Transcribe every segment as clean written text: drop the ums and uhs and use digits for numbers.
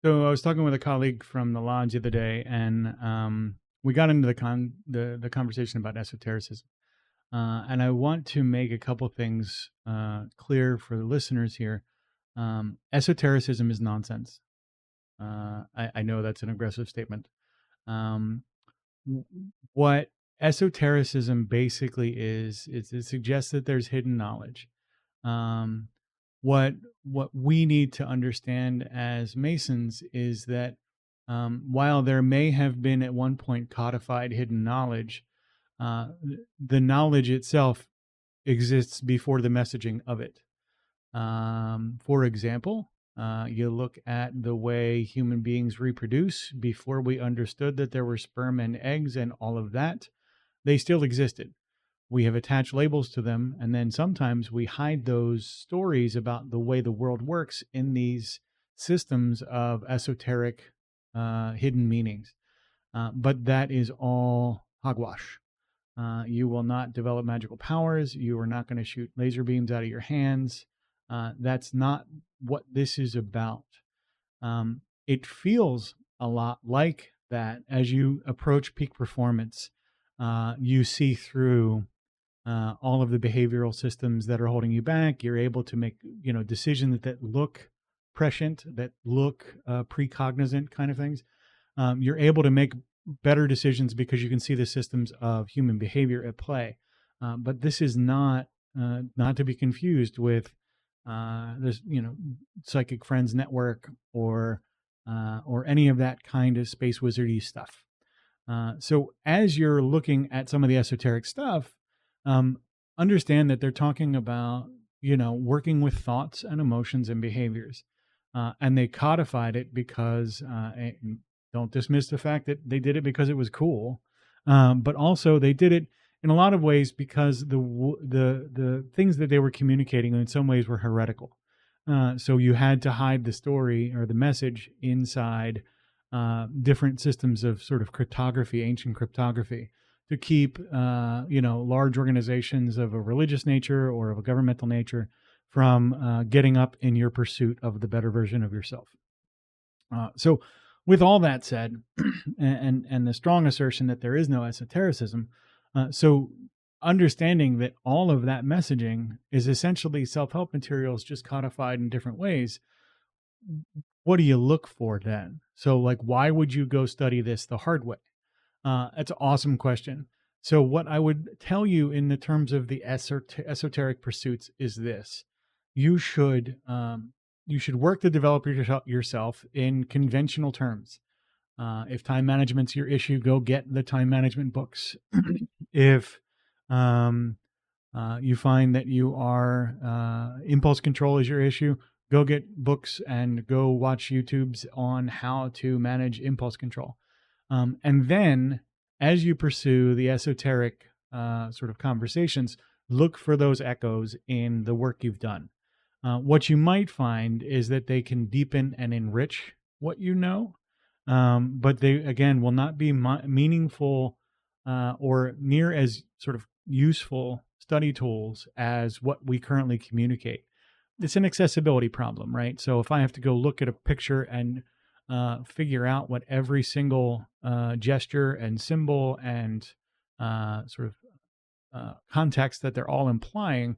So I was talking with a colleague from the lodge the other day, and we got into the conversation about esotericism. And I want to make a couple things clear for the listeners here. Esotericism is nonsense. I know that's an aggressive statement. Um, w- what esotericism basically is it suggests that there's hidden knowledge. Um, what what we need to understand as Masons is that while there may have been at one point codified hidden knowledge, uh, the knowledge itself exists before the messaging of it. For example, you look at the way human beings reproduce before we understood that there were sperm and eggs and all of that, they still existed. We have attached labels to them, and then sometimes we hide those stories about the way the world works in these systems of esoteric hidden meanings. But that is all hogwash. You will not develop magical powers. You are not going to shoot laser beams out of your hands. That's not what this is about. It feels a lot like that as you approach peak performance. You see through all of the behavioral systems that are holding you back. You're able to make decisions that look prescient, that look precognizant kind of things. You're able to make better decisions because you can see the systems of human behavior at play. But this is not to be confused with this, psychic friends network or any of that kind of space wizardy stuff. So as you're looking at some of the esoteric stuff, um, understand that they're talking about working with thoughts and emotions and behaviors, and they codified it because don't dismiss the fact that they did it because it was cool, but also they did it in a lot of ways because the things that they were communicating in some ways were heretical. So you had to hide the story or the message inside different systems of sort of cryptography, ancient cryptography, to keep large organizations of a religious nature or of a governmental nature from getting up in your pursuit of the better version of yourself. So, with all that said, and the strong assertion that there is no esotericism, so understanding that all of that messaging is essentially self-help materials just codified in different ways, what do you look for then? So, like, why would you go study this the hard way? That's an awesome question. So, what I would tell you in the terms of the esoteric pursuits is this: you should work to develop yourself in conventional terms. If time management's your issue, go get the time management books. If you find that you are impulse control is your issue, go get books and go watch YouTubes on how to manage impulse control. And then as you pursue the esoteric sort of conversations, look for those echoes in the work you've done. What you might find is that they can deepen and enrich what you know, but they, again, will not be meaningful or near as sort of useful study tools as what we currently communicate. It's an accessibility problem, right? So if I have to go look at a picture and figure out what every single gesture and symbol and sort of context that they're all implying,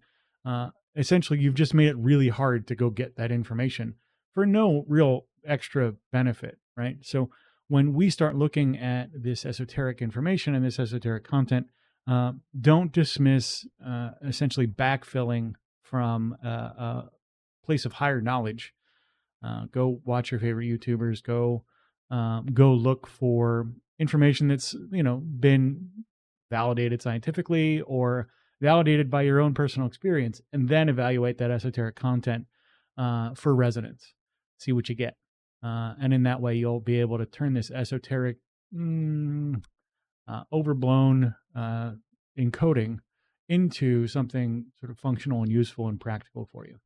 essentially you've just made it really hard to go get that information for no real extra benefit, right? So when we start looking at this esoteric information and this esoteric content, don't dismiss essentially backfilling from a place of higher knowledge. Go watch your favorite YouTubers. Go look for information that's been validated scientifically or validated by your own personal experience, and then evaluate that esoteric content for resonance. See what you get, and in that way, you'll be able to turn this esoteric, overblown encoding into something sort of functional and useful and practical for you.